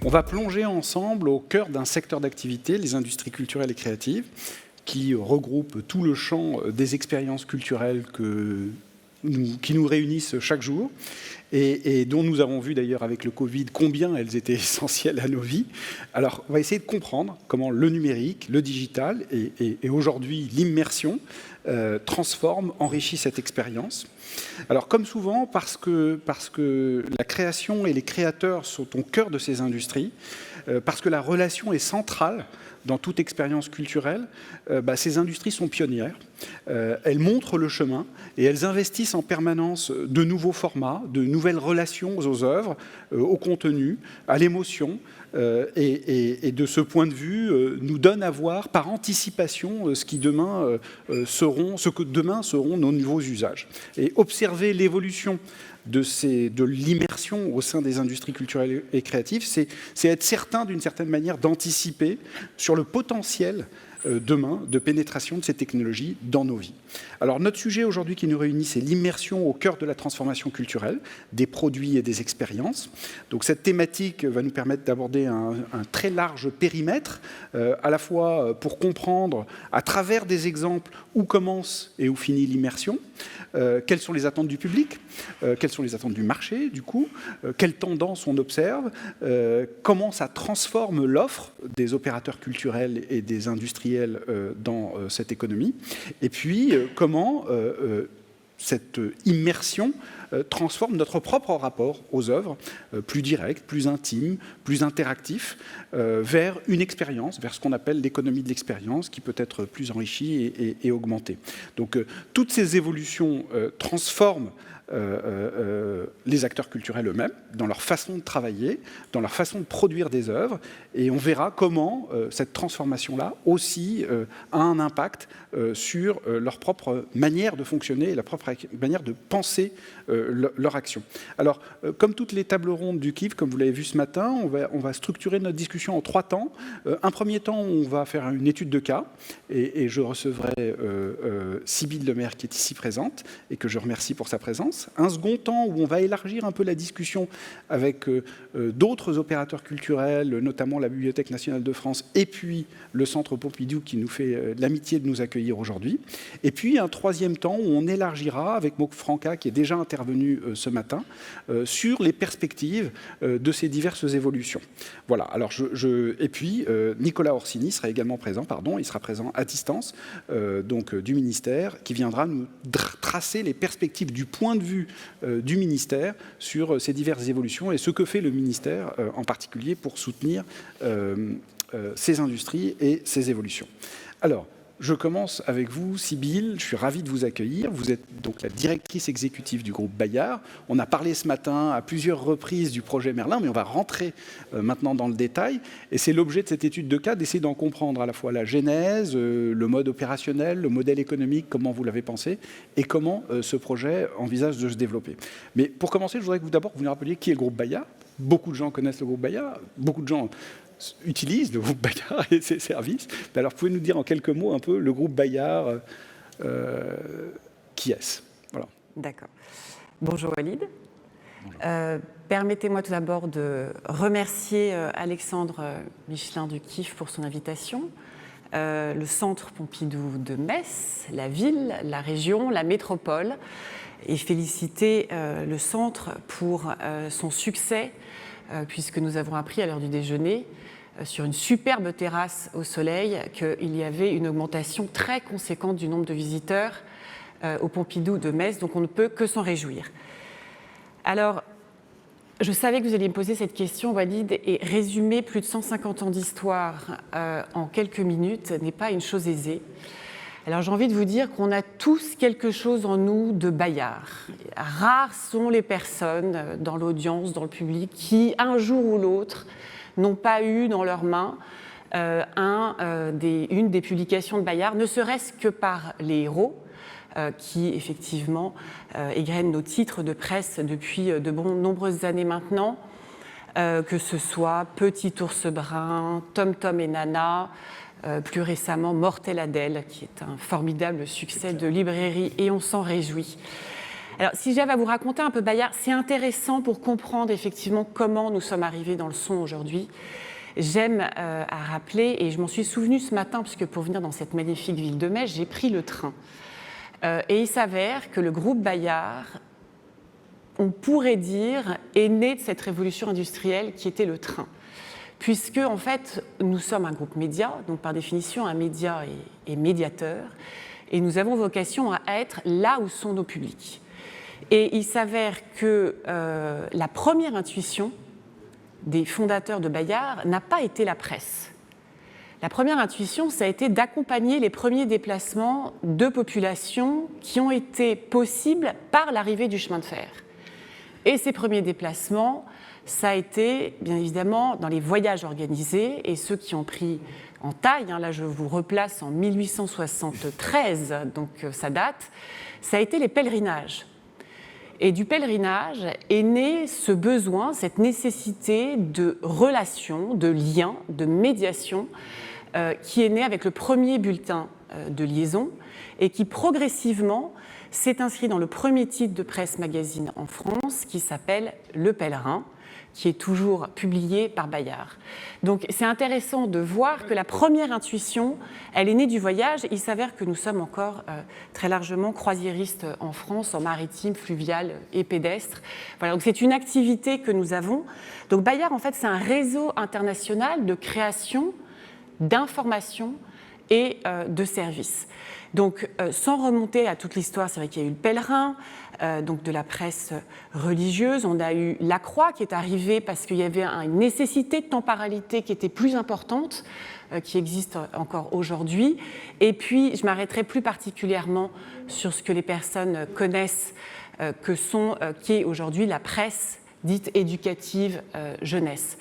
On va plonger ensemble au cœur d'un secteur d'activité, les industries culturelles et créatives, qui regroupe tout le champ des expériences culturelles qui nous réunissent chaque jour et dont nous avons vu d'ailleurs avec le Covid combien elles étaient essentielles à nos vies. Alors, on va essayer de comprendre comment le numérique, le digital et aujourd'hui l'immersion transforment, enrichissent cette expérience. Alors, comme souvent, parce que la création et les créateurs sont au cœur de ces industries, parce que la relation est centrale dans toute expérience culturelle, ces industries sont pionnières. Elles montrent le chemin et elles investissent en permanence de nouveaux formats, de nouvelles relations aux œuvres, au contenu, à l'émotion. Et de ce point de vue, nous donne à voir par anticipation ce que demain seront nos nouveaux usages. Et observer l'évolution de l'immersion au sein des industries culturelles et créatives, c'est être certain, d'une certaine manière, d'anticiper sur le potentiel demain de pénétration de ces technologies dans nos vies. Alors notre sujet aujourd'hui qui nous réunit, c'est l'immersion au cœur de la transformation culturelle, des produits et des expériences. Donc cette thématique va nous permettre d'aborder un très large périmètre, à la fois pour comprendre à travers des exemples où commence et où finit l'immersion, quelles sont les attentes du public, quelles sont les attentes du marché, du coup, quelles tendances on observe, comment ça transforme l'offre des opérateurs culturels et des industriels dans cette économie, et puis comment cette immersion transforme notre propre rapport aux œuvres, plus direct, plus intime, plus interactif, vers une expérience, vers ce qu'on appelle l'économie de l'expérience, qui peut être plus enrichie et augmentée. Donc toutes ces évolutions transforment les acteurs culturels eux-mêmes, dans leur façon de travailler, dans leur façon de produire des œuvres, et on verra comment cette transformation-là aussi a un impact sur leur propre manière de fonctionner et leur propre manière de penser leur action. Alors, comme toutes les tables rondes du KIF, comme vous l'avez vu ce matin, on va structurer notre discussion en 3 temps. Un premier temps, on va faire une étude de cas, et je recevrai Sybille Lemaire, qui est ici présente, et que je remercie pour sa présence. Un second temps où on va élargir un peu la discussion avec d'autres opérateurs culturels, notamment la Bibliothèque nationale de France et puis le Centre Pompidou qui nous fait l'amitié de nous accueillir aujourd'hui. Et puis un troisième temps où on élargira avec Maud Franca, qui est déjà intervenu ce matin, sur les perspectives de ces diverses évolutions. Voilà, alors et puis Nicolas Orsini sera également présent, il sera présent à distance donc du ministère, qui viendra nous tracer les perspectives du point de vue du ministère sur ces diverses évolutions et ce que fait le ministère en particulier pour soutenir ces industries et ces évolutions. Alors, je commence avec vous, Sybille. Je suis ravi de vous accueillir. Vous êtes donc la directrice exécutive du groupe Bayard. On a parlé ce matin à plusieurs reprises du projet Merlin, mais on va rentrer maintenant dans le détail. Et c'est l'objet de cette étude de cas, d'essayer d'en comprendre à la fois la genèse, le mode opérationnel, le modèle économique, comment vous l'avez pensé, et comment ce projet envisage de se développer. Mais pour commencer, je voudrais que d'abord vous nous rappeliez qui est le groupe Bayard. Beaucoup de gens connaissent le groupe Bayard. Beaucoup de gens utilise le groupe Bayard et ses services. Alors, pouvez nous dire en quelques mots un peu le groupe Bayard, qui est-ce? Voilà. D'accord. Bonjour Walid. Permettez-moi tout d'abord de remercier Alexandre Michelin du KIF pour son invitation, le Centre Pompidou de Metz, la ville, la région, la métropole, et féliciter le Centre pour son succès, puisque nous avons appris à l'heure du déjeuner, sur une superbe terrasse au soleil, qu'il y avait une augmentation très conséquente du nombre de visiteurs au Pompidou de Metz, donc on ne peut que s'en réjouir. Alors, je savais que vous alliez me poser cette question, Walid, et résumer plus de 150 ans d'histoire en quelques minutes n'est pas une chose aisée. Alors j'ai envie de vous dire qu'on a tous quelque chose en nous de Bayard. Rares sont les personnes dans l'audience, dans le public, qui, un jour ou l'autre, n'ont pas eu dans leurs mains une des publications de Bayard, ne serait-ce que par les héros, qui effectivement égrènent nos titres de presse depuis de nombreuses années maintenant, que ce soit Petit ours brun, Tom Tom et Nana, plus récemment Mortel Adèle, qui est un formidable succès de librairie, et on s'en réjouit. Alors, si j'avais à vous raconter un peu Bayard, c'est intéressant pour comprendre effectivement comment nous sommes arrivés dans le son aujourd'hui. J'aime à rappeler, et je m'en suis souvenue ce matin, puisque pour venir dans cette magnifique ville de Metz, j'ai pris le train. Et il s'avère que le groupe Bayard, on pourrait dire, est né de cette révolution industrielle qui était le train. Puisque, en fait, nous sommes un groupe média, donc par définition, un média est médiateur, et nous avons vocation à être là où sont nos publics. Et il s'avère que la première intuition des fondateurs de Bayard n'a pas été la presse. La première intuition, ça a été d'accompagner les premiers déplacements de population qui ont été possibles par l'arrivée du chemin de fer. Et ces premiers déplacements, ça a été, bien évidemment, dans les voyages organisés, et ceux qui ont pris en taille, là je vous replace en 1873, donc ça date, ça a été les pèlerinages. Et du pèlerinage est né ce besoin, cette nécessité de relation, de lien, de médiation, qui est né avec le premier bulletin de liaison et qui progressivement s'est inscrit dans le premier titre de presse magazine en France qui s'appelle Le Pèlerin, qui est toujours publié par Bayard. Donc c'est intéressant de voir que la première intuition, elle est née du voyage. Il s'avère que nous sommes encore très largement croisiéristes en France, en maritime, fluvial et pédestre. Voilà, donc c'est une activité que nous avons. Donc Bayard, en fait, c'est un réseau international de création, d'information et de services. Donc, sans remonter à toute l'histoire, c'est vrai qu'il y a eu le Pèlerin, donc de la presse religieuse. On a eu La Croix qui est arrivée parce qu'il y avait une nécessité de temporalité qui était plus importante, qui existe encore aujourd'hui. Et puis, je m'arrêterai plus particulièrement sur ce que les personnes connaissent, qui est aujourd'hui la presse dite éducative jeunesse.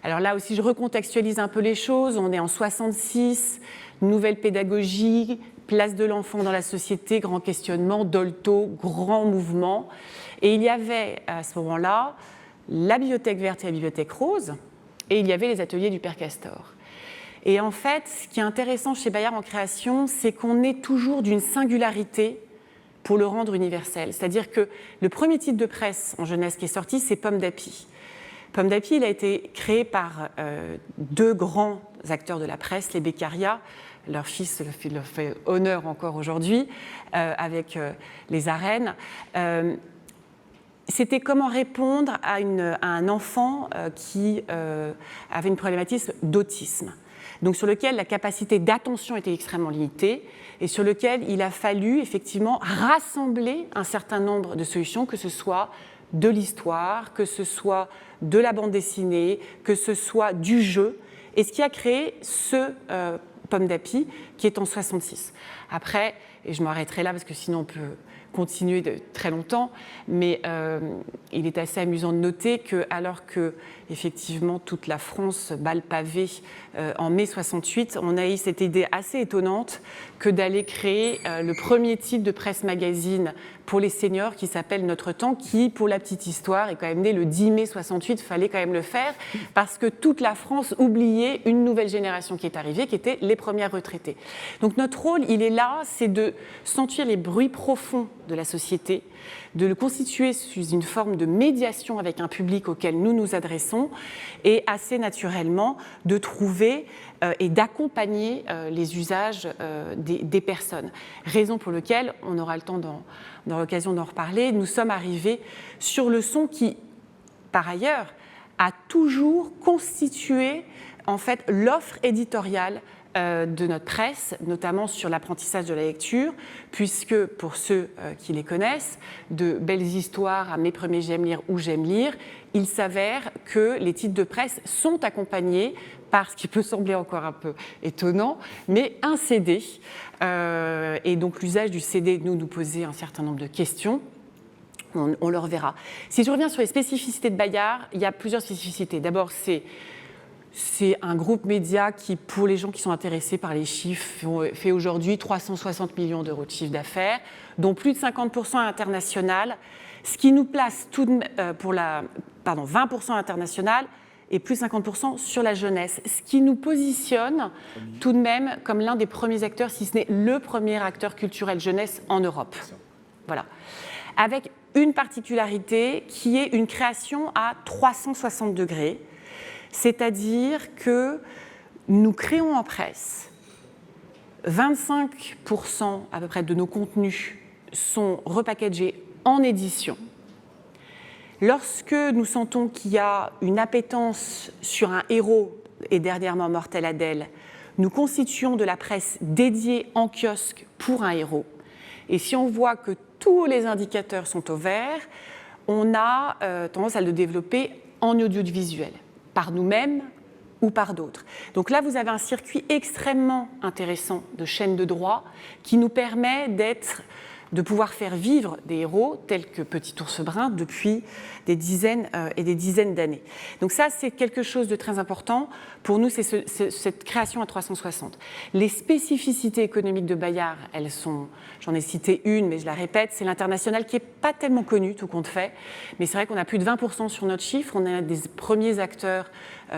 Alors là aussi, je recontextualise un peu les choses. On est en 66, nouvelle pédagogie, place de l'enfant dans la société, grand questionnement, Dolto, grand mouvement. Et il y avait à ce moment-là la bibliothèque verte et la bibliothèque rose, et il y avait les ateliers du Père Castor. Et en fait, ce qui est intéressant chez Bayard en création, c'est qu'on est toujours d'une singularité pour le rendre universel. C'est-à-dire que le premier titre de presse en jeunesse qui est sorti, c'est Pomme d'Api. Pomme d'Api, il a été créé par deux grands acteurs de la presse, les Beccaria. Leur fils leur fait honneur encore aujourd'hui, avec les arènes. C'était comment répondre à un enfant qui avait une problématique d'autisme, donc sur lequel la capacité d'attention était extrêmement limitée et sur lequel il a fallu effectivement rassembler un certain nombre de solutions, que ce soit de l'histoire, que ce soit de la bande dessinée, que ce soit du jeu, et ce qui a créé ce Pomme d'Api, qui est en 66. Après, et je m'arrêterai là parce que sinon on peut continuer de très longtemps, mais il est assez amusant de noter que, alors que effectivement toute la France bat le pavé en mai 68, on a eu cette idée assez étonnante que d'aller créer le premier titre de presse magazine pour les seniors qui s'appelle Notre Temps, qui, pour la petite histoire, est quand même né le 10 mai 68, il fallait quand même le faire, parce que toute la France oubliait une nouvelle génération qui est arrivée, qui étaient les premières retraitées. Donc notre rôle, il est là, c'est de sentir les bruits profonds de la société, de le constituer sous une forme de médiation avec un public auquel nous nous adressons, et assez naturellement de trouver et d'accompagner les usages des personnes. Raison pour laquelle, on aura le temps dans l'occasion d'en reparler, nous sommes arrivés sur le son qui, par ailleurs, a toujours constitué en fait l'offre éditoriale de notre presse, notamment sur l'apprentissage de la lecture, puisque pour ceux qui les connaissent, de Belles histoires à Mes premiers j'aime lire ou J'aime lire, il s'avère que les titres de presse sont accompagnés par ce qui peut sembler encore un peu étonnant, mais un CD. Et donc l'usage du CD nous posait un certain nombre de questions. On le reverra. Si je reviens sur les spécificités de Bayard, il y a plusieurs spécificités. D'abord, c'est un groupe média qui, pour les gens qui sont intéressés par les chiffres, fait aujourd'hui 360 millions d'euros de chiffre d'affaires, dont plus de 50% international, ce qui nous place 20% international et plus 50% sur la jeunesse, ce qui nous positionne tout de même comme l'un des premiers acteurs, si ce n'est le premier acteur culturel jeunesse en Europe. Voilà. avec une particularité qui est une création à 360 degrés, c'est-à-dire que nous créons en presse, 25% à peu près de nos contenus sont repackagés en édition. Lorsque nous sentons qu'il y a une appétence sur un héros, et dernièrement Mortel Adèle, nous constituons de la presse dédiée en kiosque pour un héros. Et si on voit que tous les indicateurs sont au vert, on a tendance à le développer en audiovisuel, par nous-mêmes ou par d'autres. Donc là, vous avez un circuit extrêmement intéressant de chaîne de droit qui nous permet de pouvoir faire vivre des héros tels que Petit Ours Brun depuis des dizaines et des dizaines d'années. Donc ça, c'est quelque chose de très important. Pour nous, c'est cette création à 360. Les spécificités économiques de Bayard, elles sont, j'en ai cité une, mais je la répète, c'est l'international qui n'est pas tellement connu, tout compte fait. Mais c'est vrai qu'on a plus de 20% sur notre chiffre. On est un des premiers acteurs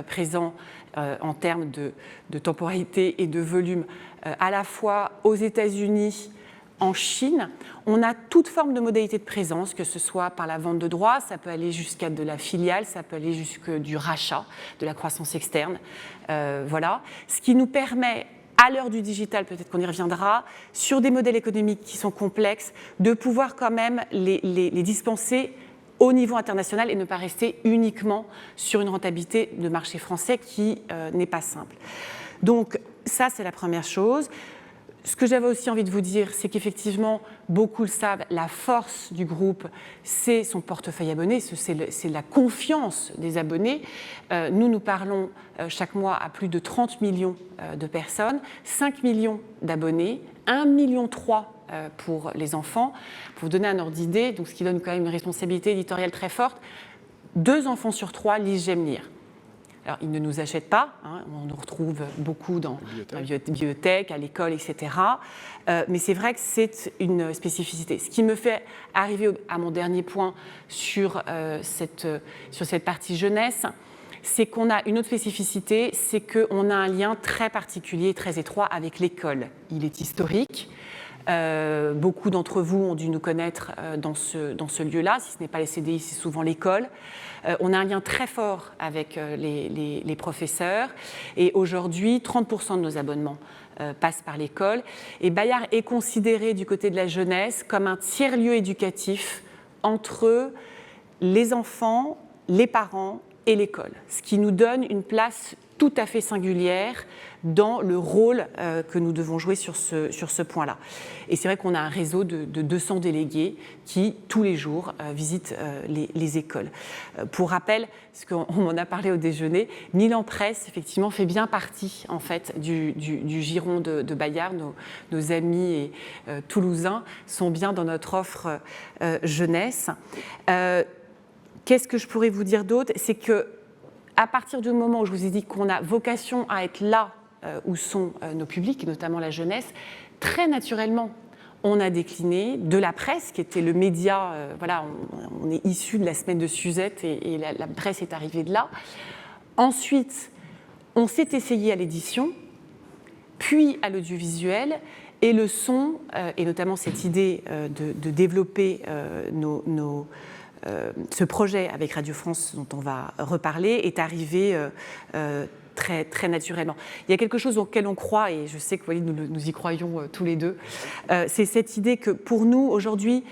présents en termes de temporalité et de volume, à la fois aux États-Unis, en Chine. On a toute forme de modalité de présence, que ce soit par la vente de droits, ça peut aller jusqu'à de la filiale, ça peut aller jusqu'à du rachat, de la croissance externe. Voilà. Ce qui nous permet, à l'heure du digital, peut-être qu'on y reviendra, sur des modèles économiques qui sont complexes, de pouvoir quand même les dispenser au niveau international et ne pas rester uniquement sur une rentabilité de marché français qui n'est pas simple. Donc ça, c'est la première chose. Ce que j'avais aussi envie de vous dire, c'est qu'effectivement, beaucoup le savent, la force du groupe, c'est son portefeuille abonné, c'est la confiance des abonnés. Nous parlons chaque mois à plus de 30 millions de personnes, 5 millions d'abonnés, 1,3 million pour les enfants. Pour vous donner un ordre d'idée, donc ce qui donne quand même une responsabilité éditoriale très forte, 2 enfants sur 3 lisent J'aime lire. Alors, ils ne nous achètent pas, hein, on nous retrouve beaucoup dans la bibliothèque, à l'école, etc. Mais c'est vrai que c'est une spécificité. Ce qui me fait arriver à mon dernier point sur cette partie jeunesse, c'est qu'on a une autre spécificité, c'est qu'on a un lien très particulier, très étroit avec l'école. Il est historique. Beaucoup d'entre vous ont dû nous connaître dans ce lieu-là. Si ce n'est pas les CDI, c'est souvent l'école. On a un lien très fort avec les professeurs. Et aujourd'hui, 30% de nos abonnements passent par l'école. Et Bayard est considéré du côté de la jeunesse comme un tiers-lieu éducatif entre les enfants, les parents et l'école. Ce qui nous donne une place tout à fait singulière dans le rôle que nous devons jouer sur ce point-là. Et c'est vrai qu'on a un réseau de 200 délégués qui, tous les jours, visitent les écoles. Pour rappel, parce qu'on m'en a parlé au déjeuner, Milan Presse, effectivement, fait bien partie, en fait, du giron de Bayard. Nos amis et, toulousains sont bien dans notre offre jeunesse. Qu'est-ce que je pourrais vous dire d'autre ? C'est que à partir du moment où je vous ai dit qu'on a vocation à être là où sont nos publics, et notamment la jeunesse, très naturellement, on a décliné de la presse, qui était le média, voilà, on est issu de la semaine de Suzette et la presse est arrivée de là. Ensuite, on s'est essayé à l'édition, puis à l'audiovisuel, et le son, et notamment cette idée de développer ce projet avec Radio France, dont on va reparler, est arrivé très, très naturellement. Il y a quelque chose auquel on croit, et je sais que Walid, nous y croyons tous les deux, c'est cette idée que pour nous, aujourd'hui,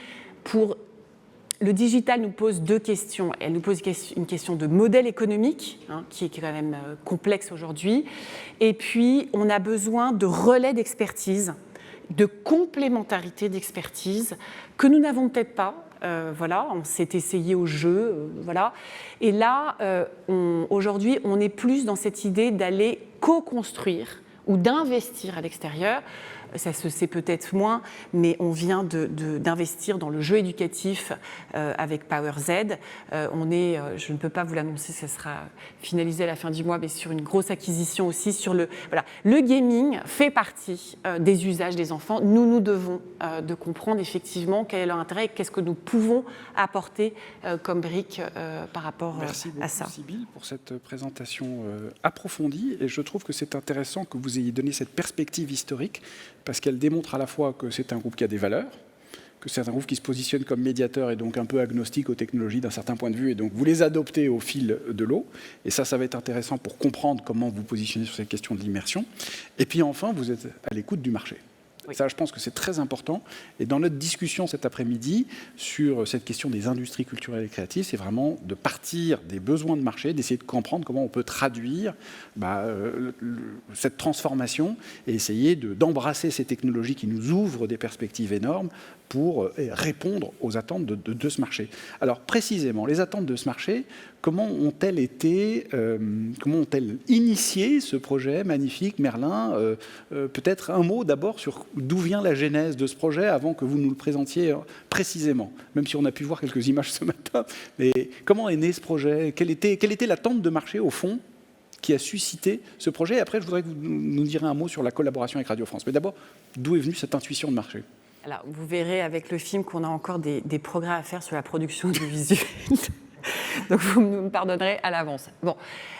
le digital nous pose 2 questions. Elle nous pose une question de modèle économique, hein, qui est quand même complexe aujourd'hui, et puis on a besoin de relais d'expertise, de complémentarité d'expertise, que nous n'avons peut-être pas. Voilà, on s'est essayé au jeu, voilà. Et là, aujourd'hui, on est plus dans cette idée d'aller co-construire ou d'investir à l'extérieur. Ça se sait peut-être moins, mais on vient d'investir dans le jeu éducatif avec PowerZ. Je ne peux pas vous l'annoncer, ça sera finalisé à la fin du mois, mais sur une grosse acquisition aussi. Le gaming fait partie des usages des enfants. Nous devons de comprendre effectivement quel est leur intérêt et qu'est-ce que nous pouvons apporter comme brique par rapport à ça. Merci beaucoup, Sybille, pour cette présentation approfondie. Et je trouve que c'est intéressant que vous ayez donné cette perspective historique, parce qu'elle démontre à la fois que c'est un groupe qui a des valeurs, que certains groupes qui se positionnent comme médiateurs et donc un peu agnostiques aux technologies d'un certain point de vue, et donc vous les adoptez au fil de l'eau. Et ça va être intéressant pour comprendre comment vous positionnez sur cette question de l'immersion. Et puis enfin, vous êtes à l'écoute du marché. Oui. Ça, je pense que c'est très important. Et dans notre discussion cet après-midi sur cette question des industries culturelles et créatives, c'est vraiment de partir des besoins de marché, d'essayer de comprendre comment on peut traduire cette transformation et essayer d'embrasser ces technologies qui nous ouvrent des perspectives énormes pour répondre aux attentes de ce marché. Alors précisément, les attentes de ce marché, comment ont-elles initié ce projet magnifique, Merlin? Peut-être un mot d'abord sur d'où vient la genèse de ce projet avant que vous nous le présentiez précisément, même si on a pu voir quelques images ce matin. Mais comment est né ce projet? Quelle était l'attente de marché au fond qui a suscité ce projet? Et après, je voudrais que vous nous disiez un mot sur la collaboration avec Radio France. Mais d'abord, d'où est venue cette intuition de marché? Alors, vous verrez avec le film qu'on a encore des progrès à faire sur la production audiovisuelle. Donc, vous me pardonnerez à l'avance. Bon,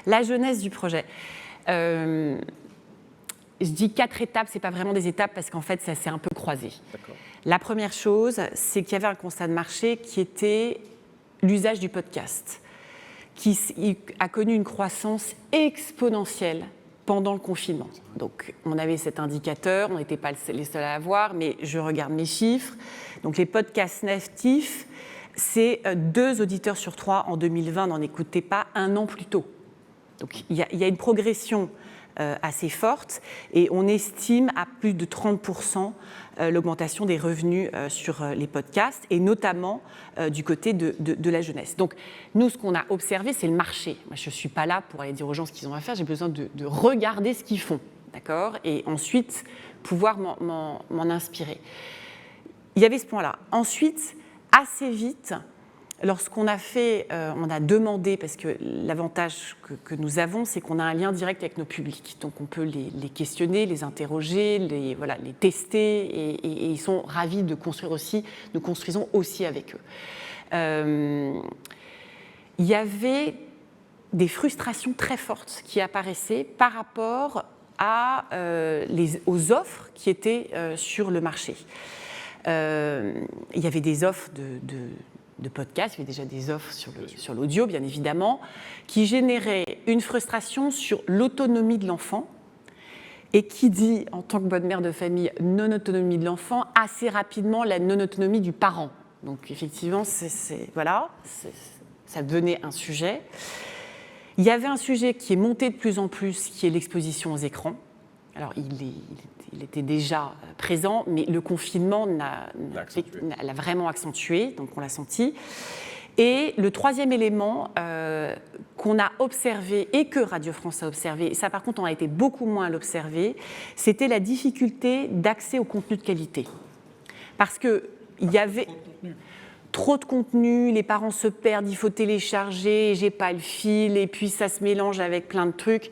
la genèse du projet. Je dis 4 étapes, ce n'est pas vraiment des étapes parce qu'en fait, ça s'est un peu croisé. D'accord. La première chose, c'est qu'il y avait un constat de marché qui était l'usage du podcast, qui a connu une croissance exponentielle pendant le confinement. Donc, on avait cet indicateur, on n'était pas les seuls à l'avoir, mais je regarde mes chiffres. Donc, les podcasts natifs, c'est 2 auditeurs sur 3 en 2020 n'en écoutaient pas 1 an plus tôt. Donc, il y a une progression assez forte et on estime à plus de 30% l'augmentation des revenus sur les podcasts et notamment du côté de la jeunesse. Donc nous, ce qu'on a observé, c'est le marché. Moi, je ne suis pas là pour aller dire aux gens ce qu'ils ont à faire, j'ai besoin de regarder ce qu'ils font, d'accord ? Et ensuite, pouvoir m'en inspirer. Il y avait ce point-là. Ensuite, assez vite, lorsqu'on a fait, on a demandé, parce que l'avantage que nous avons, c'est qu'on a un lien direct avec nos publics. Donc on peut les questionner, les interroger, les tester, et ils sont ravis de construire aussi, nous construisons aussi avec eux. Il y avait des frustrations très fortes qui apparaissaient par rapport aux offres qui étaient sur le marché. Il y avait des offres de podcasts, il y avait déjà des offres sur l'audio, bien évidemment, qui généraient une frustration sur l'autonomie de l'enfant. Et qui dit, en tant que bonne mère de famille, non-autonomie de l'enfant, assez rapidement la non-autonomie du parent. Donc, effectivement, ça devenait un sujet. Il y avait un sujet qui est monté de plus en plus, qui est l'exposition aux écrans. Alors, il était déjà présent, mais le confinement l'a vraiment accentué, donc on l'a senti. Et le troisième élément qu'on a observé et que Radio France a observé, et ça par contre on a été beaucoup moins à l'observer, c'était la difficulté d'accès au contenu de qualité. Parce qu'il y avait trop de contenu, les parents se perdent, il faut télécharger, j'ai pas le fil, et puis ça se mélange avec plein de trucs.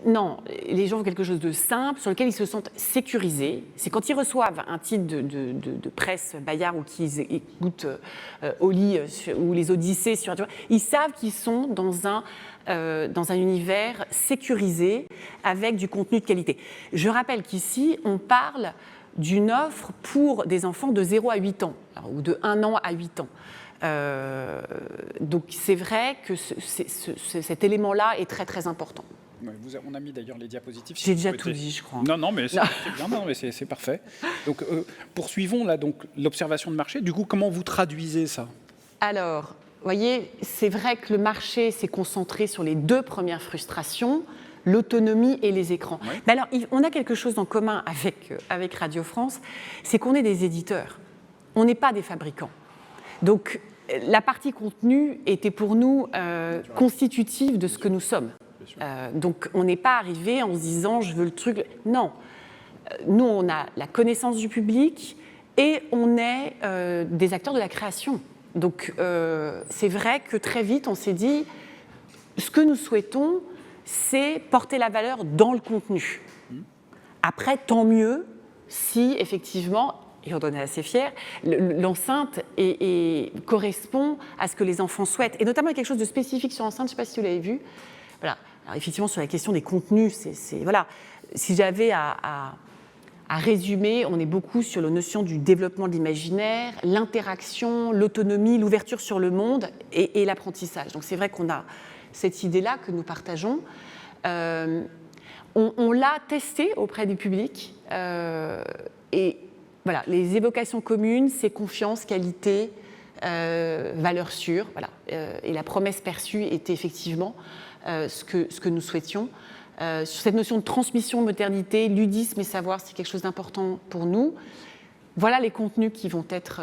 Non, les gens ont quelque chose de simple, sur lequel ils se sentent sécurisés. C'est quand ils reçoivent un titre de presse Bayard ou qu'ils écoutent Oli ou les Odyssées, ils savent qu'ils sont dans un univers sécurisé avec du contenu de qualité. Je rappelle qu'ici, on parle d'une offre pour des enfants de 0 à 8 ans, ou de 1 an à 8 ans. Donc c'est vrai que cet élément-là est très très important. On a mis d'ailleurs les diapositives. J'ai déjà tout dit, je crois. Non, mais c'est bien, mais c'est parfait. Donc, poursuivons là l'observation de marché. Du coup, comment vous traduisez ça ? Alors, vous voyez, c'est vrai que le marché s'est concentré sur les 2 premières frustrations, l'autonomie et les écrans. Ouais. Mais alors, on a quelque chose en commun avec Radio France, c'est qu'on est des éditeurs. On n'est pas des fabricants. Donc, la partie contenu était pour nous constitutive de ce que nous sommes. Donc, on n'est pas arrivé en se disant « je veux le truc ». Non. Nous, on a la connaissance du public et on est des acteurs de la création. Donc, c'est vrai que très vite, on s'est dit « ce que nous souhaitons, c'est porter la valeur dans le contenu ». Après, tant mieux si, effectivement, et on en est assez fiers, l'enceinte correspond à ce que les enfants souhaitent. Et notamment, il y a quelque chose de spécifique sur l'enceinte, je ne sais pas si vous l'avez vu. Voilà. Alors, effectivement, sur la question des contenus, voilà. Si j'avais à résumer, on est beaucoup sur la notion du développement de l'imaginaire, l'interaction, l'autonomie, l'ouverture sur le monde et l'apprentissage. Donc c'est vrai qu'on a cette idée-là que nous partageons. On l'a testé auprès du public et voilà, les évocations communes, c'est confiance, qualité, valeur sûre. Voilà. Et la promesse perçue était effectivement ce que nous souhaitions. Sur cette notion de transmission, modernité, ludisme et savoir, c'est quelque chose d'important pour nous. Voilà les contenus qui vont être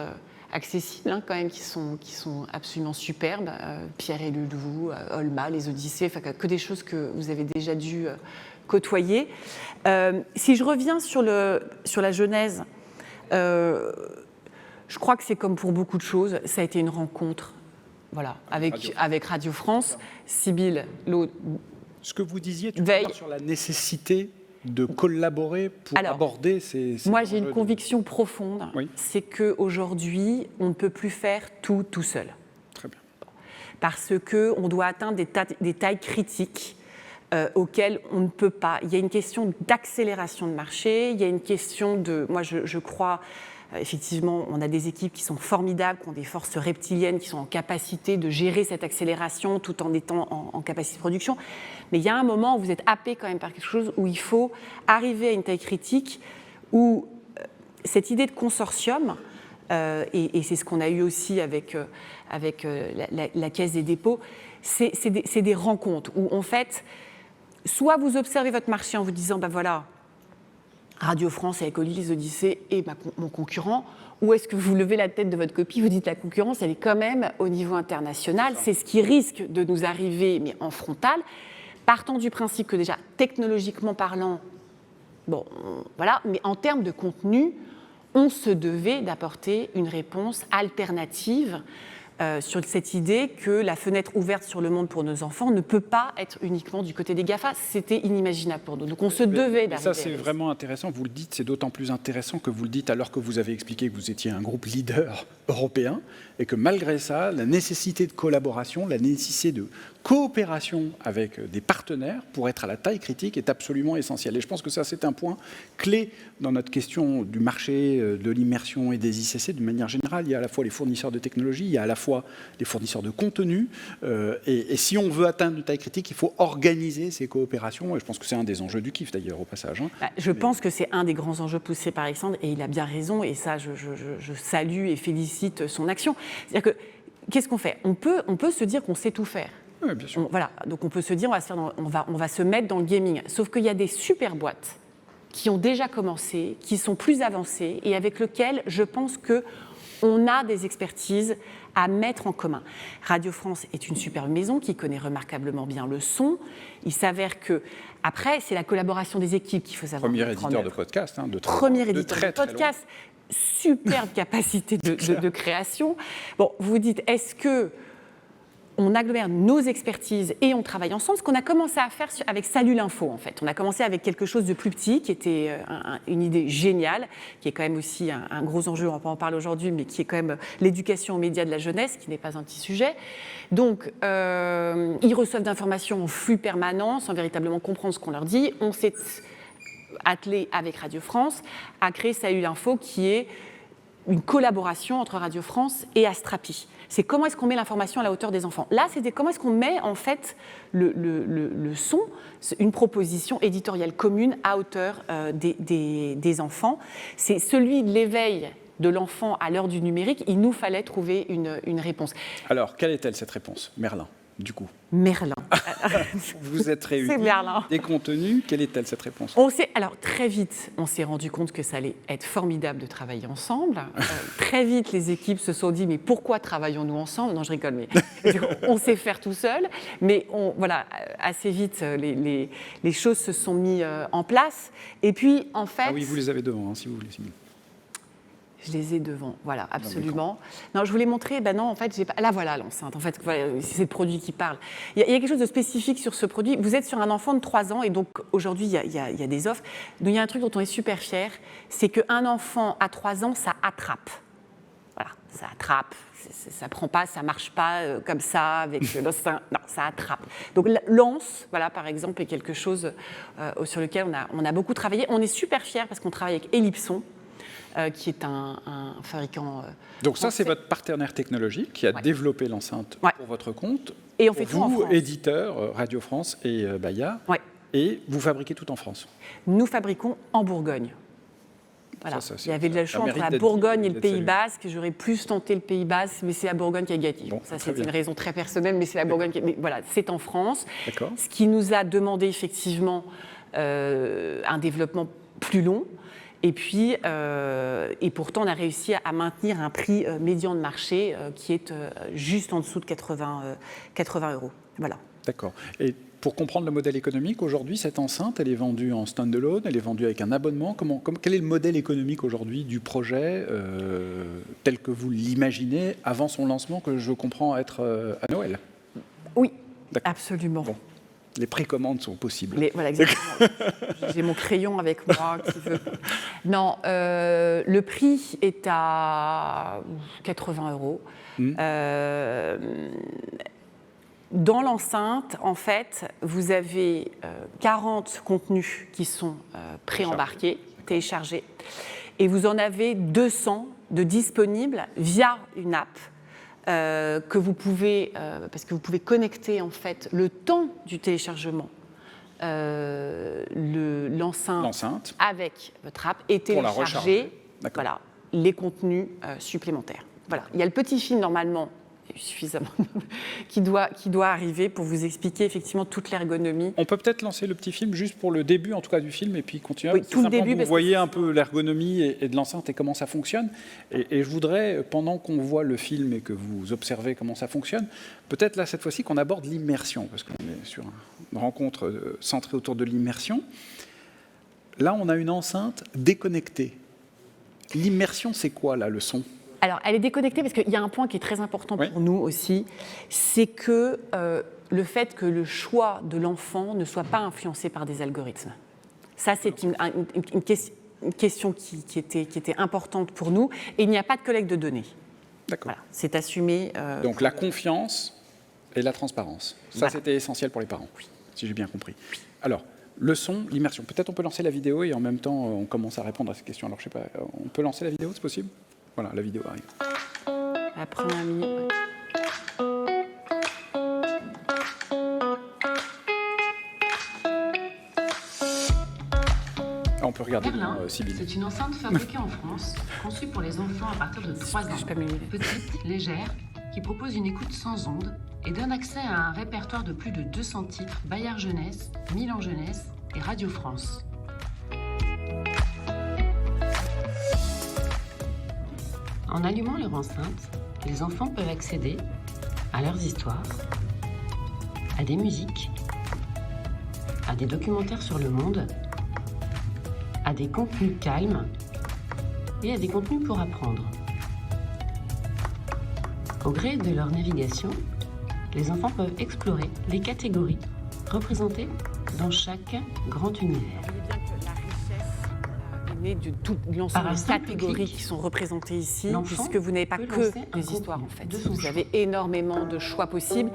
accessibles, quand même, qui sont absolument superbes. Pierre et Loulou, Olma, les Odyssées, enfin, que des choses que vous avez déjà dû côtoyer. Si je reviens sur la genèse, je crois que c'est comme pour beaucoup de choses, ça a été une rencontre, voilà, avec Radio France. Sybille, ce que vous disiez tout à l'heure sur la nécessité de collaborer pour aborder ces moi, j'ai une conviction profonde, c'est qu'aujourd'hui, on ne peut plus faire tout seul. Très bien. Parce qu'on doit atteindre des tailles critiques auxquelles on ne peut pas. Il y a une question d'accélération de marché, il y a une question de... Moi, je crois... Effectivement, on a des équipes qui sont formidables, qui ont des forces reptiliennes, qui sont en capacité de gérer cette accélération tout en étant en capacité de production. Mais il y a un moment où vous êtes happé quand même par quelque chose où il faut arriver à une taille critique où cette idée de consortium, et c'est ce qu'on a eu aussi avec la Caisse des dépôts, c'est des rencontres où en fait, soit vous observez votre marché en vous disant, ben voilà, Radio France avec Oli, les Odyssées et mon concurrent, ou est-ce que vous levez la tête de votre copie, vous dites la concurrence, elle est quand même au niveau international, c'est ce qui risque de nous arriver, mais en frontal, partant du principe que déjà, technologiquement parlant, bon, voilà, mais en termes de contenu, on se devait d'apporter une réponse alternative sur cette idée que la fenêtre ouverte sur le monde pour nos enfants ne peut pas être uniquement du côté des GAFA. C'était inimaginable pour nous. Donc on se devait d'arriver. Ça, c'est vraiment intéressant. Vous le dites, c'est d'autant plus intéressant que vous le dites alors que vous avez expliqué que vous étiez un groupe leader européen et que malgré ça, la nécessité de collaboration, la nécessité de coopération avec des partenaires pour être à la taille critique est absolument essentielle. Et je pense que ça, c'est un point clé dans notre question du marché, de l'immersion et des ICC. De manière générale, il y a à la fois les fournisseurs de technologies, il y a à la fois les fournisseurs de contenu. Et si on veut atteindre une taille critique, il faut organiser ces coopérations. Et je pense que c'est un des enjeux du KIF, d'ailleurs, au passage. Je pense que c'est un des grands enjeux poussés par Alexandre, et il a bien raison, et ça, je salue et félicite son action. C'est-à-dire que, qu'est-ce qu'on fait ? On peut se dire qu'on sait tout faire. Oui, bien sûr. Voilà, donc on peut se dire, on va se mettre dans le gaming. Sauf qu'il y a des super boîtes qui ont déjà commencé, qui sont plus avancées, et avec lesquelles je pense qu'on a des expertises à mettre en commun. Radio France est une superbe maison qui connaît remarquablement bien le son. Il s'avère que, après, c'est la collaboration des équipes qu'il faut savoir. Premier éditeur de podcast. Premier éditeur de podcast. Superbe capacité de création. Bon, vous vous dites, est-ce que on agglomère nos expertises et on travaille ensemble, ce qu'on a commencé à faire avec Salut l'Info, en fait. On a commencé avec quelque chose de plus petit, qui était une idée géniale, qui est quand même aussi un gros enjeu, on va pas en parler aujourd'hui, mais qui est quand même l'éducation aux médias de la jeunesse, qui n'est pas un petit sujet. Donc, ils reçoivent d'informations en flux permanent, sans véritablement comprendre ce qu'on leur dit. On s'est attelé avec Radio France à créer Salut l'Info, qui est une collaboration entre Radio France et Astrapi. C'est comment est-ce qu'on met l'information à la hauteur des enfants. Là, c'était comment est-ce qu'on met en fait le son, une proposition éditoriale commune à hauteur des enfants. C'est celui de l'éveil de l'enfant à l'heure du numérique. Il nous fallait trouver une réponse. Alors, quelle est-elle cette réponse, Merlin, du coup ? Merlin. Vous êtes réunis. C'est Merlin. Des contenus. Quelle est-elle cette réponse ? Alors très vite, on s'est rendu compte que ça allait être formidable de travailler ensemble. Très vite, les équipes se sont dit mais pourquoi travaillons-nous ensemble ? Non, je rigole, mais on sait faire tout seul. Mais voilà, assez vite, les choses se sont mises en place. Et puis en fait. Ah oui, vous les avez devant, si vous voulez. Je les ai devant, voilà, absolument. Non, je voulais montrer, non, en fait, j'ai pas... Là, voilà l'enceinte, en fait, voilà, c'est le produit qui parle. Il y a quelque chose de spécifique sur ce produit. Vous êtes sur un enfant de 3 ans, et donc, aujourd'hui, il y a des offres. Donc, il y a un truc dont on est super fiers, c'est qu'un enfant à 3 ans, ça attrape. Voilà, ça attrape. ça prend pas, ça marche pas comme ça avec non, ça attrape. Donc l'anse, voilà, par exemple, est quelque chose sur lequel on a beaucoup travaillé. On est super fiers parce qu'on travaille avec Ellipson, qui est un fabricant. Donc ça, c'est votre partenaire technologique qui a développé l'enceinte pour votre compte. Et on fait tout en France. Vous, éditeur, Radio France et Bayard, et vous fabriquez tout en France. Nous fabriquons en Bourgogne. Voilà. Il y avait de la choix entre la Bourgogne et le Pays Basque. J'aurais plus tenté le Pays Basque, mais c'est la Bourgogne qui a gagné. Bon, ça, c'est une raison très personnelle, mais c'est la Bourgogne qui a gagné. Voilà, c'est en France. Ce qui nous a demandé effectivement un développement plus long. Et puis, et pourtant, on a réussi à maintenir un prix médian de marché qui est juste en dessous de 80 €. Voilà. D'accord. Et pour comprendre le modèle économique, aujourd'hui, cette enceinte, elle est vendue en stand-alone, elle est vendue avec un abonnement. Quel est le modèle économique aujourd'hui du projet tel que vous l'imaginez avant son lancement, que je comprends être à Noël? Oui, absolument. Bon. Les précommandes sont possibles. Voilà, exactement. J'ai mon crayon avec moi qui veut. Non, le prix est à 80 €. Dans l'enceinte, en fait, vous avez 40 contenus qui sont préembarqués, téléchargés, et vous en avez 200 de disponibles via une app. Que vous pouvez, parce que vous pouvez connecter en fait le temps du téléchargement, l'enceinte avec votre app et télécharger les contenus supplémentaires. Voilà. Il y a le petit film normalement suffisamment qui doit arriver pour vous expliquer effectivement toute l'ergonomie. On peut peut-être lancer le petit film juste pour le début en tout cas du film et puis continuer. Oui, tout le début. Vous voyez un peu l'ergonomie et de l'enceinte et comment ça fonctionne. Et je voudrais, pendant qu'on voit le film et que vous observez comment ça fonctionne, peut-être là cette fois-ci qu'on aborde l'immersion parce qu'on est sur une rencontre centrée autour de l'immersion. Là, on a une enceinte déconnectée. L'immersion, c'est quoi là, le son ? Alors, elle est déconnectée parce qu'il y a un point qui est très important pour nous aussi, c'est que le fait que le choix de l'enfant ne soit pas influencé par des algorithmes. Ça, c'est une question qui était importante pour nous. Et il n'y a pas de collecte de données. D'accord. Voilà, c'est assumé. Donc la confiance et la transparence. Ça, c'était essentiel pour les parents, si j'ai bien compris. Alors, le son, l'immersion. Peut-être on peut lancer la vidéo et en même temps, on commence à répondre à ces questions. Alors, je sais pas, on peut lancer la vidéo, c'est possible ? Voilà, la vidéo arrive. La première minute. On peut regarder Sybille. C'est une enceinte fabriquée en France, conçue pour les enfants à partir de 3 ans. Petite, légère, qui propose une écoute sans ondes et donne accès à un répertoire de plus de 200 titres Bayard Jeunesse, Milan Jeunesse et Radio France. En allumant leur enceinte, les enfants peuvent accéder à leurs histoires, à des musiques, à des documentaires sur le monde, à des contenus calmes et à des contenus pour apprendre. Au gré de leur navigation, les enfants peuvent explorer les catégories représentées dans chaque grand univers. De tout l'ensemble des catégories qui sont représentées ici, puisque vous n'avez pas que des histoires en fait. Vous avez énormément de choix possibles.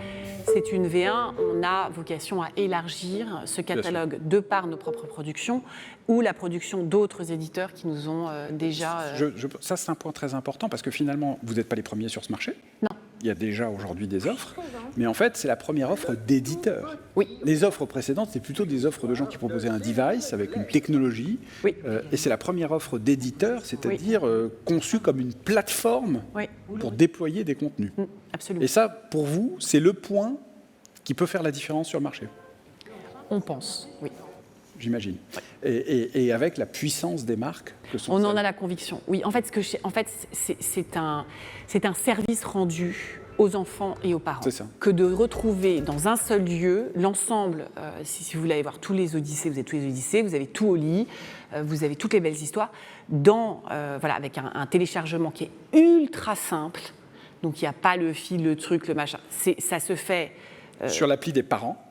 C'est une V1, on a vocation à élargir ce catalogue de par nos propres productions ou la production d'autres éditeurs qui nous ont déjà... Ça, c'est un point très important parce que finalement, vous n'êtes pas les premiers sur ce marché. Non. Il y a déjà aujourd'hui des offres, mais en fait, c'est la première offre d'éditeurs. Oui. Les offres précédentes, c'est plutôt des offres de gens qui proposaient un device avec une technologie, et c'est la première offre d'éditeurs, c'est-à-dire conçue comme une plateforme pour déployer des contenus. Absolument. Et ça, pour vous, c'est le point qui peut faire la différence sur le marché. On pense, oui. J'imagine. Et avec la puissance des marques que sont... On en a la conviction. Oui, en fait, c'est un service rendu aux enfants et aux parents. C'est ça. Que de retrouver dans un seul lieu l'ensemble, si vous voulez aller voir tous les Odyssées, vous avez tous les Odyssées, vous avez tout au lit, vous avez toutes les belles histoires, avec un téléchargement qui est ultra simple. Donc, il n'y a pas le fil, le truc, le machin. Ça se fait... Sur l'appli des parents.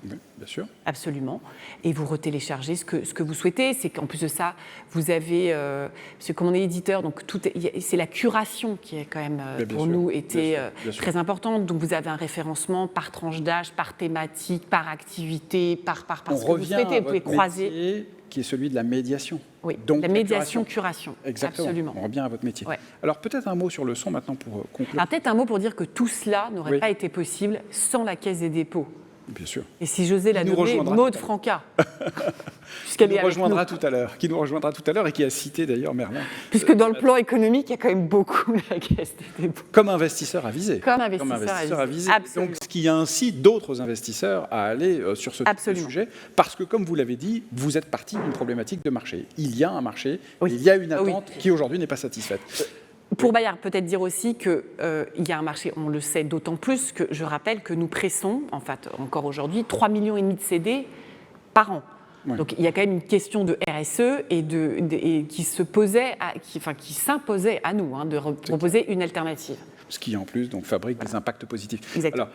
Oui, bien sûr. Absolument. Et vous retéléchargez ce que vous souhaitez. C'est qu'en plus de ça, vous avez... parce que comme on est éditeur, donc c'est la curation qui est quand même, pour nous, été très importante. Donc vous avez un référencement par tranche d'âge, par thématique, par activité, par ce que vous souhaitez. Vous pouvez croiser. Métier, qui est celui de la médiation. Oui, donc la médiation-curation. Exactement. Absolument. On revient à votre métier. Ouais. Alors peut-être un mot sur le son maintenant pour conclure. Alors peut-être un mot pour dire que tout cela n'aurait pas été possible sans la Caisse des dépôts. Bien sûr. Et si j'osais la nommer, Maude Franca. Qui nous rejoindra tout à l'heure et qui a cité d'ailleurs Merlin. Puisque dans le plan économique, il y a quand même beaucoup la Caisse des dépôts. Comme investisseur avisé. Comme investisseur avisé. Donc ce qui incite d'autres investisseurs à aller sur ce sujet. Parce que comme vous l'avez dit, vous êtes parti d'une problématique de marché. Il y a un marché, il y a une attente qui aujourd'hui n'est pas satisfaite. Pour Bayard, peut-être dire aussi qu'il y a un marché, on le sait d'autant plus que je rappelle que nous pressons, en fait, encore aujourd'hui, 3,5 millions de CD par an. Ouais. Donc il y a quand même une question de RSE et qui s'imposait à nous, de proposer une alternative. Ce qui en plus donc, fabrique des impacts positifs. Exactement. Alors,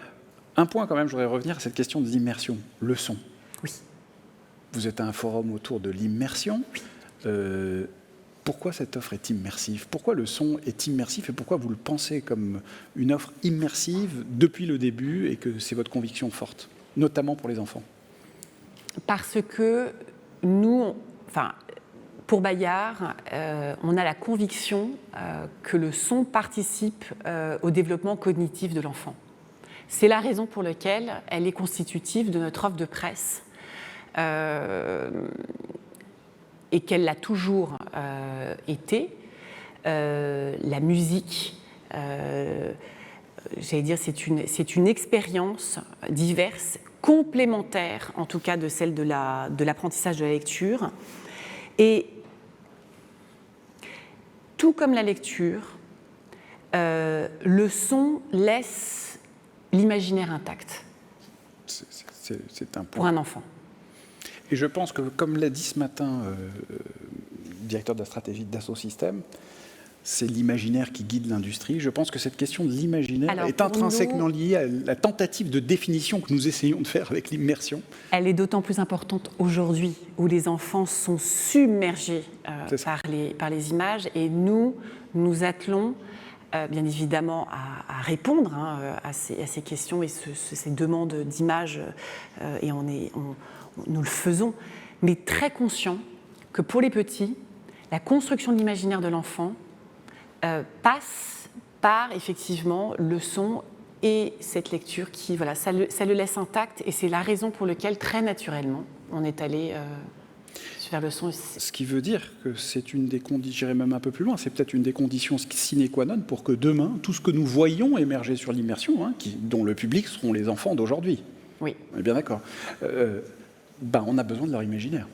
un point quand même, je voudrais revenir à cette question de l'immersion, le son. Oui. Vous êtes à un forum autour de l'immersion. Oui. Pourquoi cette offre est immersive? Pourquoi le son est immersif et pourquoi vous le pensez comme une offre immersive depuis le début et que c'est votre conviction forte, notamment pour les enfants? Parce que nous, pour Bayard, on a la conviction que le son participe au développement cognitif de l'enfant. C'est la raison pour laquelle elle est constitutive de notre offre de presse. Et qu'elle l'a toujours été. La musique, j'allais dire, c'est une expérience diverse, complémentaire, en tout cas de celle de l'apprentissage de la lecture. Et tout comme la lecture, le son laisse l'imaginaire intact. C'est un point. Pour un enfant. Et je pense que, comme l'a dit ce matin le directeur de la stratégie de Dassault Systèmes, c'est l'imaginaire qui guide l'industrie. Je pense que cette question de l'imaginaire est intrinsèquement liée à la tentative de définition que nous essayons de faire avec l'immersion. Elle est d'autant plus importante aujourd'hui, où les enfants sont submergés par les images, et nous attelons bien évidemment à répondre à ces questions et ces demandes d'images, et nous le faisons, mais très conscients que pour les petits, la construction de l'imaginaire de l'enfant passe par effectivement le son et cette lecture qui, ça le laisse intact, et c'est la raison pour laquelle très naturellement on est allé vers le son aussi. Ce qui veut dire que c'est une des conditions, j'irai même un peu plus loin, c'est peut-être une des conditions sine qua non pour que demain, tout ce que nous voyons émerger sur l'immersion, dont le public seront les enfants d'aujourd'hui. Oui. On est bien d'accord. On a besoin de leur imaginaire.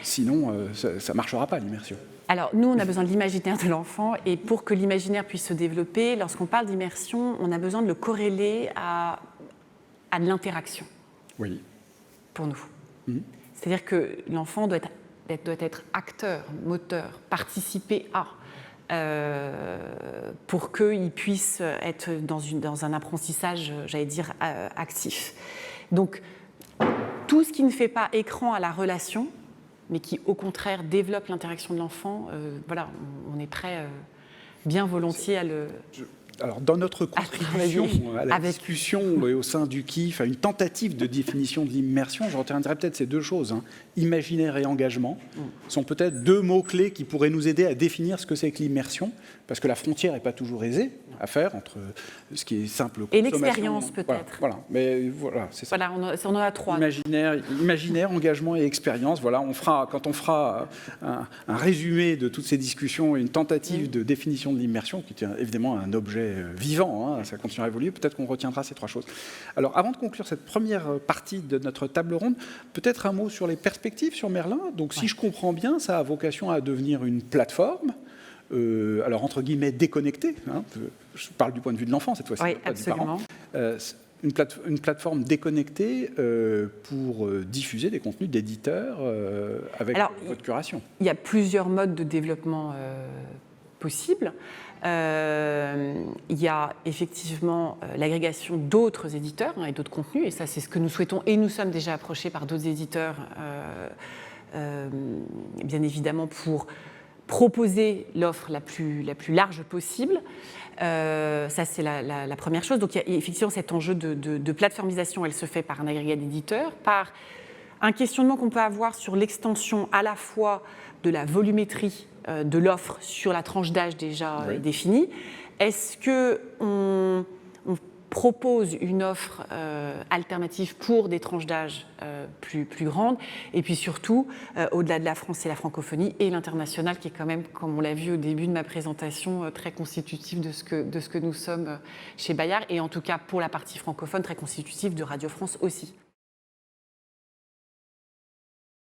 Sinon, ça ne marchera pas, l'immersion. Alors, nous, on a besoin de l'imaginaire de l'enfant, et pour que l'imaginaire puisse se développer, lorsqu'on parle d'immersion, on a besoin de le corréler à de l'interaction. Oui. Pour nous. Mmh. C'est-à-dire que l'enfant doit être acteur, moteur, participer à, pour qu'il puisse être dans un apprentissage, j'allais dire, actif. Donc, tout ce qui ne fait pas écran à la relation, mais qui, au contraire, développe l'interaction de l'enfant, on est prêt bien volontiers à le... Alors, dans notre contribution à la discussion et au sein du KIF, à une tentative de définition de l'immersion, je retiendrai peut-être ces deux choses. Imaginaire et engagement sont peut-être deux mots-clés qui pourraient nous aider à définir ce que c'est que l'immersion, parce que la frontière n'est pas toujours aisée à faire entre ce qui est simple consommation. Et l'expérience, peut-être. Voilà, mais voilà, c'est ça. Voilà, on en a trois. Imaginaire, engagement et expérience. Voilà, quand on fera un résumé de toutes ces discussions et une tentative de définition de l'immersion, qui est évidemment un objet vivant, ça continuera à évoluer, peut-être qu'on retiendra ces trois choses. Alors, avant de conclure cette première partie de notre table ronde, peut-être un mot sur les perspectives sur Merlin. Donc, si je comprends bien, ça a vocation à devenir une plateforme, alors entre guillemets déconnectée, je parle du point de vue de l'enfant cette fois-ci, pas du parent. Une plateforme déconnectée pour diffuser des contenus d'éditeurs avec votre curation. Il y a plusieurs modes de développement possibles. Il y a effectivement l'agrégation d'autres éditeurs et d'autres contenus, et ça c'est ce que nous souhaitons, et nous sommes déjà approchés par d'autres éditeurs, bien évidemment pour proposer l'offre la plus large possible. Ça, c'est la première chose. Donc, il y a effectivement cet enjeu de plateformisation. Elle se fait par un agrégat d'éditeurs, par un questionnement qu'on peut avoir sur l'extension à la fois de la volumétrie de l'offre sur la tranche d'âge déjà définie. Est-ce qu'on propose une offre alternative pour des tranches d'âge plus grandes, et puis surtout, au-delà de la France et la francophonie, et l'international, qui est quand même, comme on l'a vu au début de ma présentation, très constitutif de ce que nous sommes chez Bayard, et en tout cas pour la partie francophone, très constitutif de Radio France aussi.